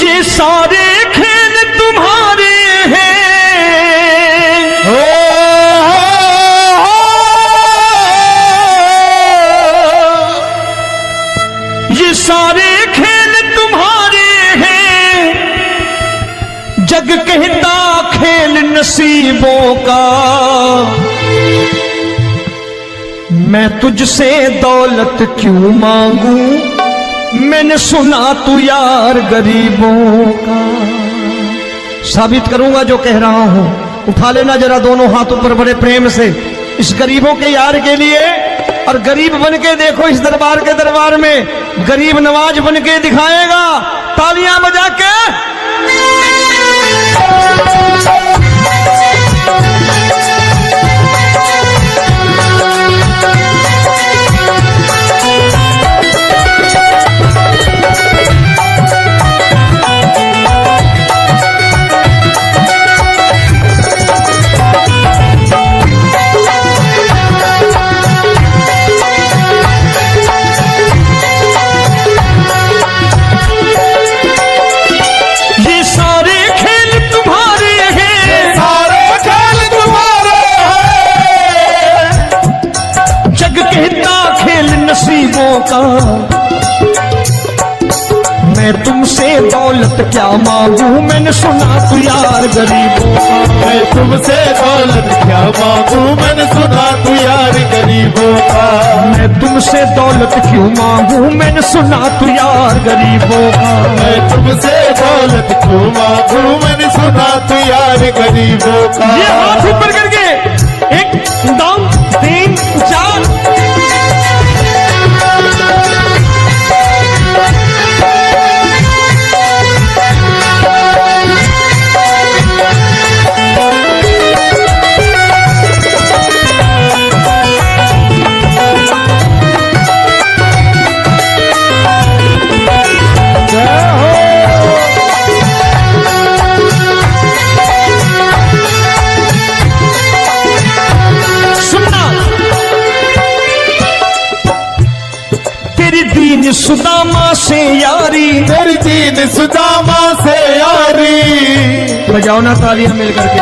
ये सारे खेल तुम्हारे हैं, ये सारे खेल तुम्हारे हैं, जग कहता खेल नसीबों का। मैं तुझसे दौलत क्यों मांगू, मैंने सुना तू यार गरीबों का। साबित करूंगा जो कह रहा हूं। उठा लेना जरा दोनों हाथों पर बड़े प्रेम से इस गरीबों के यार के लिए, और गरीब बन के देखो इस दरबार के दरबार में गरीब नवाज बन के दिखाएगा, तालियां बजा के। नसीबों का मैं तुमसे दौलत क्या मांगू, मैंने सुना तू यार गरीबों का। मैं तुमसे दौलत क्या मांगू, मैंने सुना तू यार गरीबों का। मैं तुमसे दौलत क्यों मांगू, मैंने सुना तू यार गरीबों का। मैं तुमसे दौलत क्यों मांगू, मैंने सुना तू यार गरीबों का। ये हाथ ऊपर करके 1 2 3 4 सुदामा से यारी, तेरी दीन सुदामा से यारी। बजाओ ना तालियां मिल करके।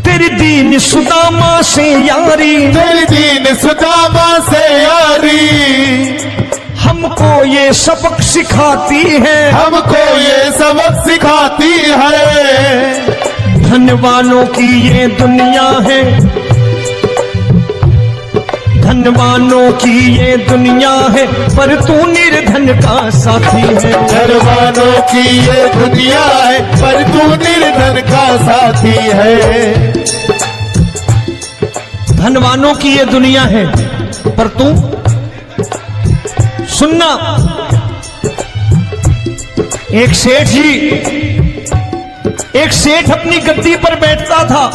तेरी दीन सुदामा से यारी, तेरी दीन सुदामा से यारी। हमको ये सबक सिखाती है, हमको ये सबक सिखाती है। धनवानों की ये दुनिया है, धनवानों की ये दुनिया है, पर तू निर्धन का साथी है। धनवानों की ये दुनिया है, पर तू निर्धन का साथी है। धनवानों की ये दुनिया है, पर तू सुनना। एक सेठ अपनी गद्दी पर बैठता था।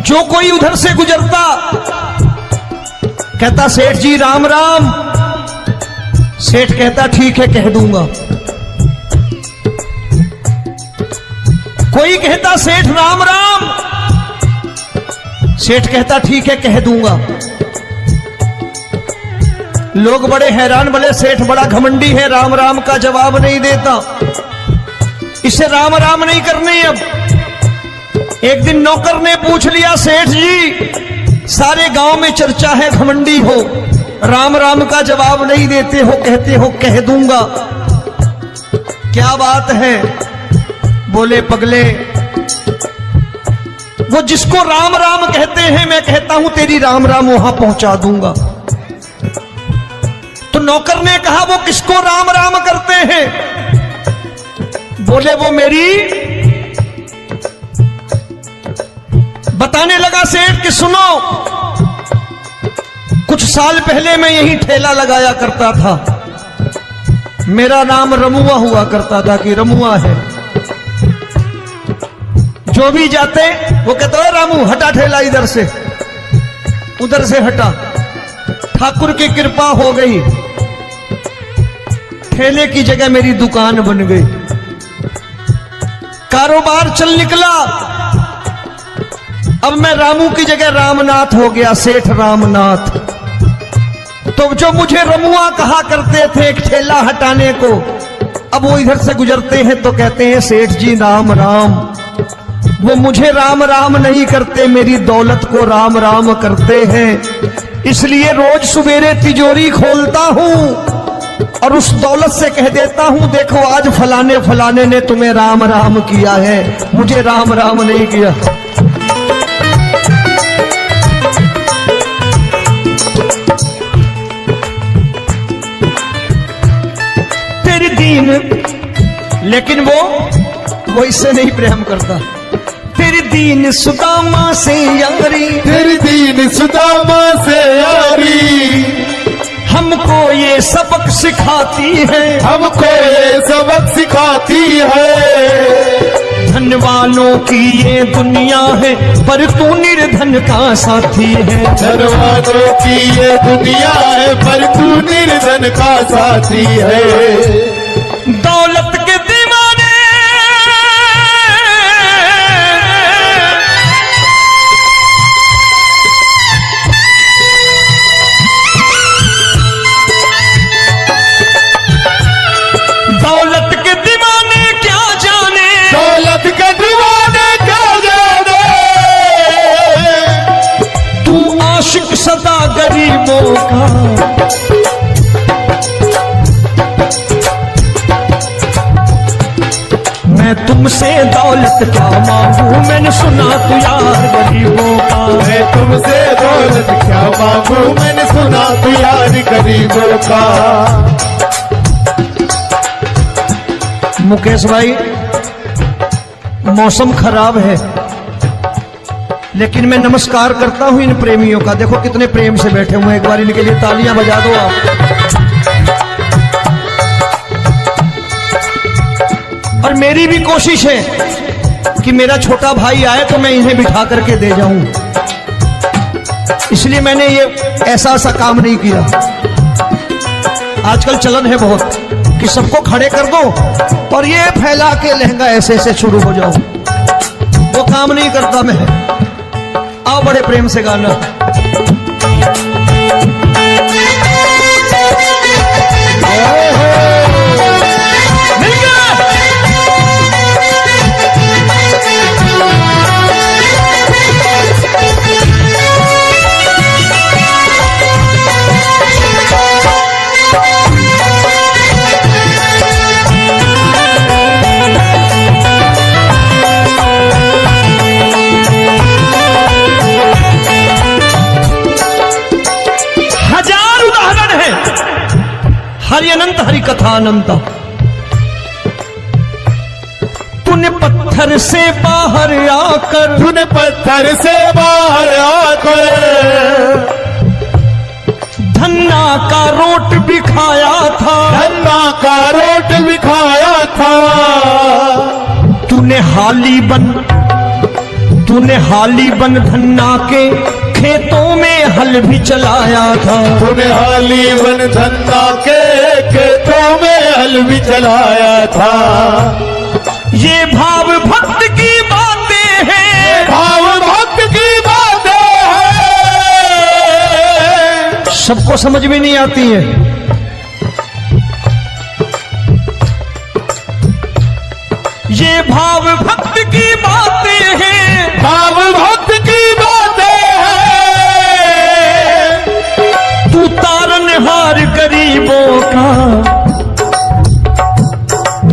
जो कोई उधर से गुजरता कहता सेठ जी राम राम। सेठ कहता ठीक है कह दूंगा। कोई कहता सेठ राम राम। सेठ कहता ठीक है कह दूंगा। लोग बड़े हैरान, बोले सेठ बड़ा घमंडी है, राम राम का जवाब नहीं देता, इसे राम राम नहीं करनी। अब एक दिन नौकर ने पूछ लिया सेठ जी सारे गांव में चर्चा है घमंडी हो, राम राम का जवाब नहीं देते हो, कहते हो कह दूंगा, क्या बात है? बोले पगले वो जिसको राम राम कहते हैं मैं कहता हूं तेरी राम राम वहां पहुंचा दूंगा। तो नौकर ने कहा वो किसको राम राम करते हैं? बोले वो मेरी। बताने लगा सेठ कि सुनो, कुछ साल पहले मैं यही ठेला लगाया करता था, मेरा नाम रमुआ हुआ करता था कि रमुआ है। जो भी जाते वो कहते हैं रामू हटा ठेला इधर से, उधर से हटा। ठाकुर की कृपा हो गई, ठेले की जगह मेरी दुकान बन गई, कारोबार चल निकला। अब मैं रामू की जगह रामनाथ हो गया, सेठ रामनाथ। तो जो मुझे रमुआ कहा करते थे एक ठेला हटाने को, अब वो इधर से गुजरते हैं तो कहते हैं सेठ जी राम राम। वो मुझे राम राम नहीं करते, मेरी दौलत को राम राम करते हैं। इसलिए रोज सवेरे तिजोरी खोलता हूं और उस दौलत से कह देता हूं, देखो आज फलाने फलाने ने तुम्हें राम राम किया है, मुझे राम राम नहीं किया। तेरी दीन, लेकिन वो इससे नहीं प्रेम करता। तेरी दीन सुदामा से यारी, तेरी दीन सुदामा से यारी, हमको ये सबक सिखाती है, हमको ये सबक सिखाती है। धन वालों की ये दुनिया है, पर तू निर्धन का साथी है। धन वालों की ये दुनिया है, पर तू निर्धन का साथी है। दौलत के दीवाने दौलत के दीवाने क्या जाने, दौलत के दीवाने क्या जाने। तू आशिक सदा गरीबों का। मैं तुमसे दौलत क्या मांगू, मैंने सुना तू यार गरीबों का। मैं तुमसे दौलत क्या मांगू, मैंने सुना तू यार गरीबों का। मुकेश भाई, मौसम खराब है, लेकिन मैं नमस्कार करता हूं इन प्रेमियों का। देखो कितने प्रेम से बैठे हुए हैं, एक बार इनके लिए तालियां बजा दो आप। और मेरी भी कोशिश है कि मेरा छोटा भाई आए तो मैं इन्हें बिठा करके दे जाऊं, इसलिए मैंने ये ऐसा काम नहीं किया। आजकल चलन है बहुत कि सबको खड़े कर दो और ये फैला के लहंगा ऐसे ऐसे शुरू हो जाओ, वो काम नहीं करता मैं। आओ बड़े प्रेम से गाना। हरि अनंत हरि कथा अनंत। तूने पत्थर से बाहर आकर, तूने पत्थर से बाहर आकर धन्ना का रोट भी खाया था, धन्ना का रोट भी खाया था। तूने हाली बन धन्ना के खेतों में हल भी चलाया था। तूने हाली बन धन्ना के खेतों में हल भी चलाया था। ये भाव भक्त की बातें हैं, भाव भक्त की बातें हैं, सबको समझ में नहीं आती है। ये भाव भक्त की बातें हैं, भाव भक्त की बातें हैं। तू तारनहार गरीबों का,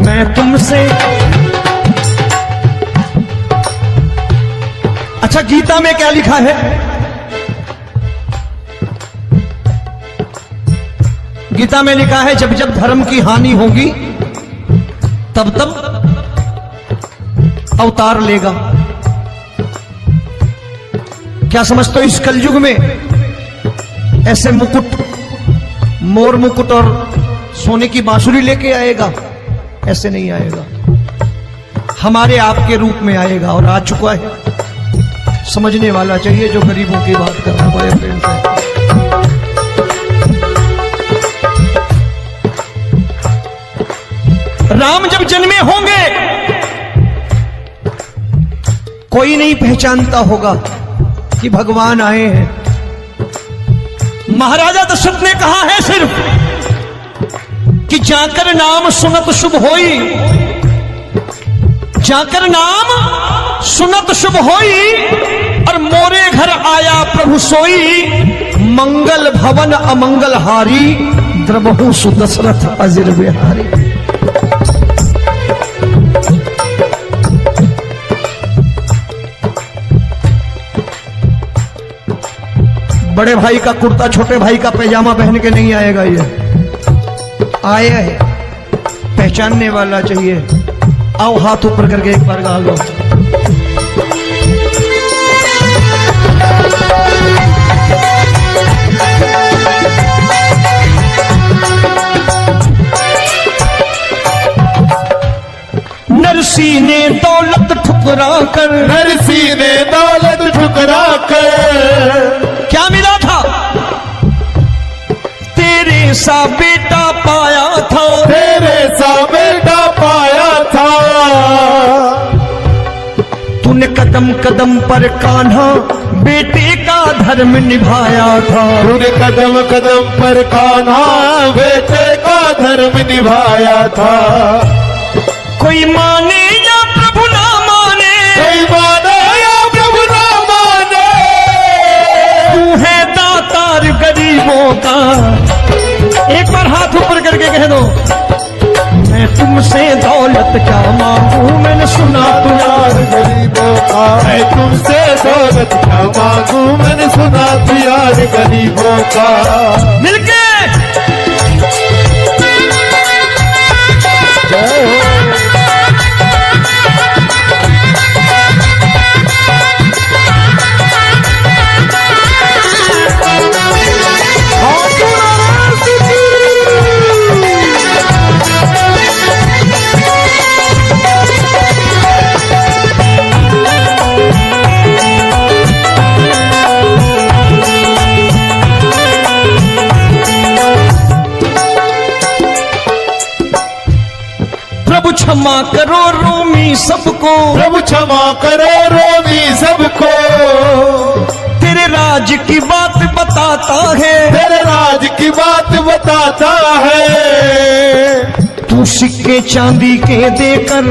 मैं तुमसे। अच्छा, गीता में क्या लिखा है? गीता में लिखा है जब जब धर्म की हानि होगी तब तब अवतार लेगा। क्या समझते हो, इस कलयुग में ऐसे मुकुट, मोर मुकुट और सोने की बांसुरी लेके आएगा? ऐसे नहीं आएगा, हमारे आपके रूप में आएगा और आ चुका है। समझने वाला चाहिए जो गरीबों की बात कर रहा है बड़े प्रेम से। राम जब जन्मे होंगे कोई नहीं पहचानता होगा, कि भगवान आए हैं। महाराजा दशरथ ने कहा है सिर्फ कि जाकर नाम सुनत शुभ होई, जाकर नाम सुनत शुभ होई, और मोरे घर आया प्रभु सोई, मंगल भवन अमंगल हारी, द्रबहु सुदशरथ अजिर बिहारी। बड़े भाई का कुर्ता छोटे भाई का पैजामा पहन के नहीं आएगा, ये आया है पहचानने वाला चाहिए। आओ हाथ ऊपर करके एक बार गा लो। नरसी ने दौलत ठुकरा कर, नरसी ने दौलत ठुकरा कर, क्या मिला था? तेरे सा बेटा पाया था, तेरे सा बेटा पाया था। तूने कदम कदम पर कान्हा बेटे का धर्म निभाया था, तूने कदम कदम पर कान्हा बेटे का धर्म निभाया था। कोई माने या प्रभु ना माने, कोई माने या प्रभु ना माने, तू है दातार गरीबों का। एक बार हाथ ऊपर करके कह दो, मैं तुमसे दौलत क्या मांगू, मैंने सुना तू यार गरीबों का। मैं तुमसे दौलत क्या मांगू, मैंने सुना तू यार गरीबों का। मिलके प्रभु क्षमा करो रोमी सबको, प्रभु क्षमा करो रोमी सबको। तेरे राज की बात बताता है, तेरे राज की बात बताता है। तू सिक्के चांदी के देकर,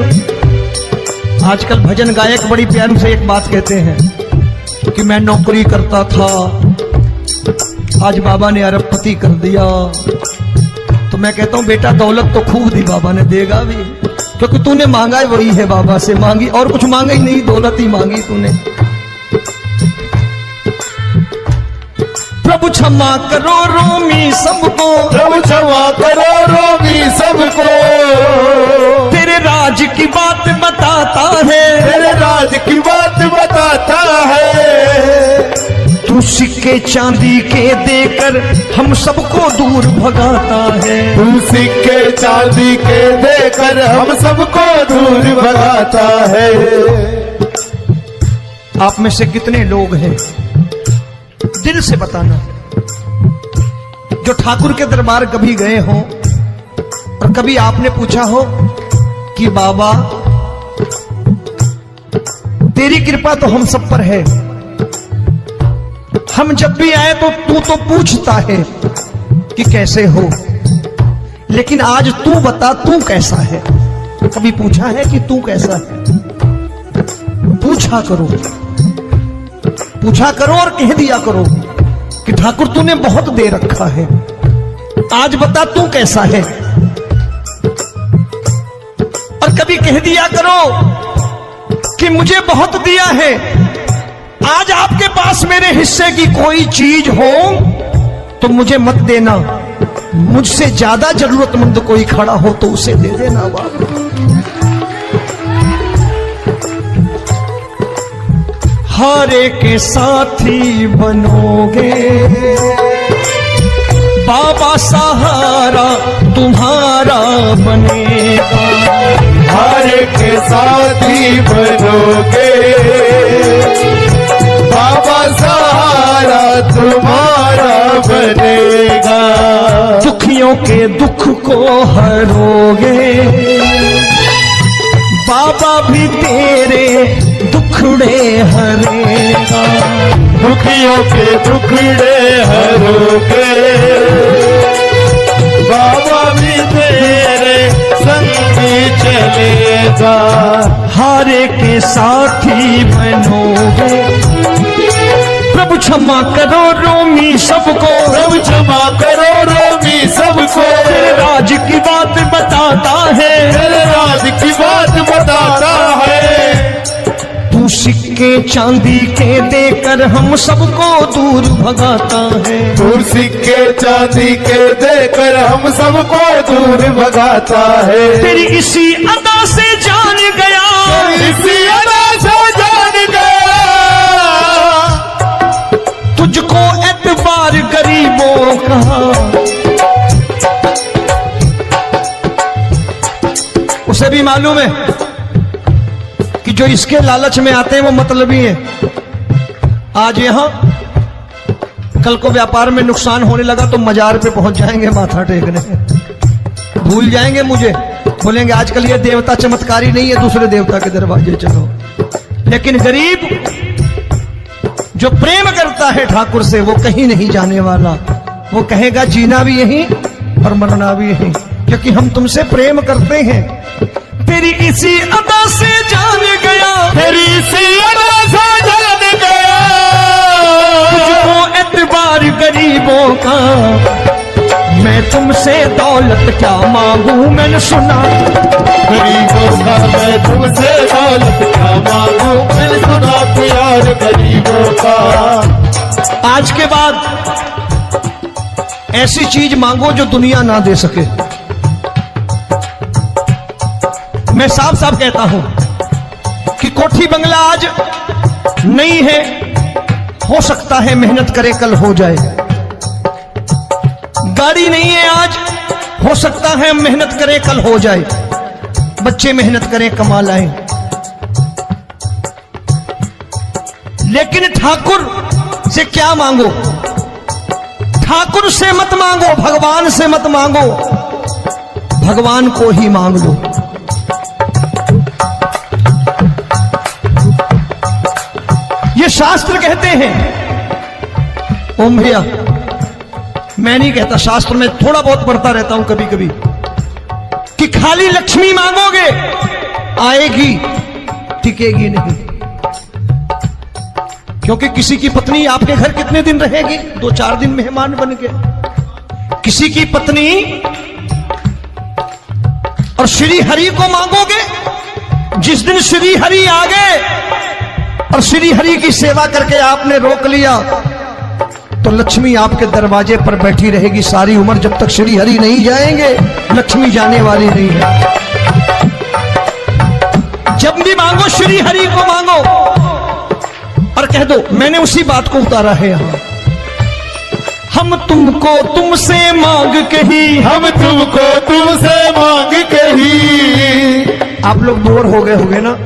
आजकल भजन गायक बड़ी प्यार से एक बात कहते हैं कि मैं नौकरी करता था, आज बाबा ने अरबपति कर दिया। तो मैं कहता हूं बेटा दौलत तो खूब दी बाबा ने, देगा भी, क्योंकि तूने मांगा ही वही है बाबा से, मांगी और कुछ मांगा ही नहीं, दौलत ही मांगी तूने। प्रभु क्षमा करो रोमी सबको, प्रभु क्षमा करो रोमी सबको। तेरे राज की बात बताता है, तेरे राज की बात बताता है। तू सिक्के चांदी के देकर हम सबको दूर भगाता है, तू सिक्के चांदी के देकर हम सबको दूर भगाता है। आप में से कितने लोग हैं, दिल से बताना, जो ठाकुर के दरबार कभी गए हो और कभी आपने पूछा हो कि बाबा तेरी कृपा तो हम सब पर है, हम जब भी आए तो तू तो पूछता है कि कैसे हो, लेकिन आज तू बता तू कैसा है। कभी पूछा है कि तू कैसा है? पूछा करो, पूछा करो और कह दिया करो कि ठाकुर तूने बहुत दे रखा है, आज बता तू कैसा है। और कभी कह दिया करो कि मुझे बहुत दिया है, आज आपके पास मेरे हिस्से की कोई चीज हो तो मुझे मत देना, मुझसे ज्यादा जरूरतमंद कोई खड़ा हो तो उसे दे देना। बाबा हारे के साथी बनोगे, बाबा सहारा तुम्हारा बनेगा। हारे के साथी बनोगे, बाबा सहारा तुम्हारा बनेगा। दुखियों के दुख को हरोगे, बाबा भी तेरे दुखड़े हरेगा। दुखियों के दुखड़े हरोगे, बाबा भी तेरे संगी चलेगा। हारे के साथी बनोगे, प्रभु क्षमा करो रोमी सबको, प्रभु क्षमा करो रोमी सबको, तेरे राज की बात बताता है, तेरे राज की बात बताता है। तू सिक्के चांदी के देकर हम सबको दूर भगाता है, दूर सिक्के चांदी के देकर हम सबको दूर भगाता है। तेरी इसी अदा से जान गया, इसी अदा से जान गया, तुझको एतबार गरीबों का। उसे भी मालूम है कि जो इसके लालच में आते हैं वो मतलबी हैं। आज यहां कल को व्यापार में नुकसान होने लगा तो मजार पे पहुंच जाएंगे माथा टेकने, भूल जाएंगे मुझे, बोलेंगे आजकल ये देवता चमत्कारी नहीं है, दूसरे देवता के दरवाजे चलो। लेकिन गरीब जो प्रेम करता है ठाकुर से वो कहीं नहीं जाने वाला, वो कहेगा जीना भी यहीं और मरना भी यहीं, क्योंकि हम तुमसे प्रेम करते हैं। तेरी इसी अदा से जान गया, तेरी इसी अदा से जान गया, तुझको एतबार गरीबों का। मैं तुमसे दौलत क्या मांगू, मैंने सुना गरीबों का मैं तुमसे दौलत क्या मांगू, मैंने सुना प्यार गरीबों का। आज के बाद ऐसी चीज मांगो जो दुनिया ना दे सके। मैं साफ साफ कहता हूं कि कोठी बंगला आज नहीं है, हो सकता है मेहनत करे कल हो जाए। गाड़ी नहीं है आज, हो सकता है मेहनत करें कल हो जाए। बच्चे मेहनत करें कमा लाएं, लेकिन ठाकुर से क्या मांगो? ठाकुर से मत मांगो, भगवान से मत मांगो, भगवान को ही मांग लो। ये शास्त्र कहते हैं, ओम भैया मैं नहीं कहता, शास्त्र में थोड़ा बहुत पढ़ता रहता हूं कभी कभी, कि खाली लक्ष्मी मांगोगे आएगी, टिकेगी नहीं। क्योंकि किसी की पत्नी आपके घर कितने दिन रहेगी? 2-4 दिन मेहमान बन के। किसी की पत्नी और श्री हरि को मांगोगे, जिस दिन श्री हरि आ गए और श्री हरि की सेवा करके आपने रोक लिया तो लक्ष्मी आपके दरवाजे पर बैठी रहेगी सारी उम्र, जब तक श्री हरि नहीं जाएंगे लक्ष्मी जाने वाली नहीं है। जब भी मांगो श्री हरि को मांगो और कह दो मैंने उसी बात को उतारा है यहां, हम तुमको तुमसे मांग कही, हम तुमको तुमसे मांग कही। आप लोग बोर हो गए होंगे ना,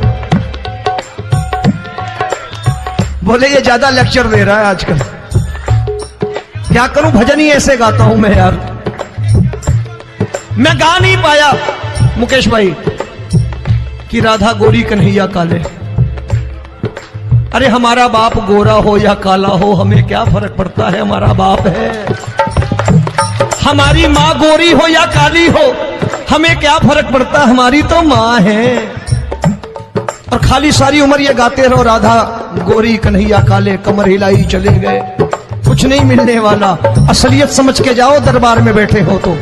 बोले ये ज्यादा लेक्चर दे रहा है आजकल। क्या करूं, भजन ही ऐसे गाता हूं मैं यार। मैं गा नहीं पाया मुकेश भाई कि राधा गोरी कन्हैया काले। अरे हमारा बाप गोरा हो या काला हो हमें क्या फर्क पड़ता है, हमारा बाप है। हमारी माँ गोरी हो या काली हो हमें क्या फर्क पड़ता, हमारी तो माँ है। और खाली सारी उम्र ये गाते रहो राधा गोरी कन्हैया काले, कमर हिलाई चले गए, कुछ नहीं मिलने वाला। असलियत समझ के जाओ दरबार में बैठे हो तो।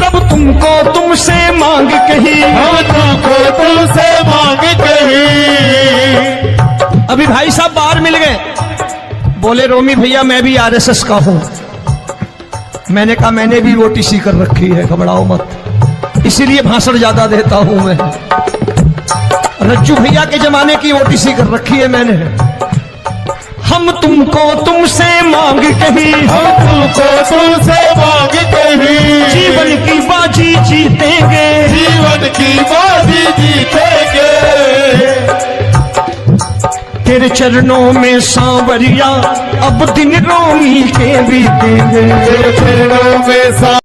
तब तुमको तुमसे मांग कही, हम तुमको तुमसे मांग कही। अभी भाई साहब बाहर मिल गए, बोले रोमी भैया मैं भी आरएसएस का हूं। मैंने कहा मैंने भी ओटीसी कर रखी है, घबराओ मत, इसीलिए भाषण ज्यादा देता हूं मैं। रज्जू भैया के जमाने की ओटीसी कर रखी है मैंने। हम तुमको तुमसे मांग कही, हम तुमको तुमसे मांग कही। जीवन की बाजी जीतेंगे, जीवन की बाजी जीतेंगे। तेरे चरणों में सांवरिया अब दिन रोमी के बीतेंगे। तेरे चरणों में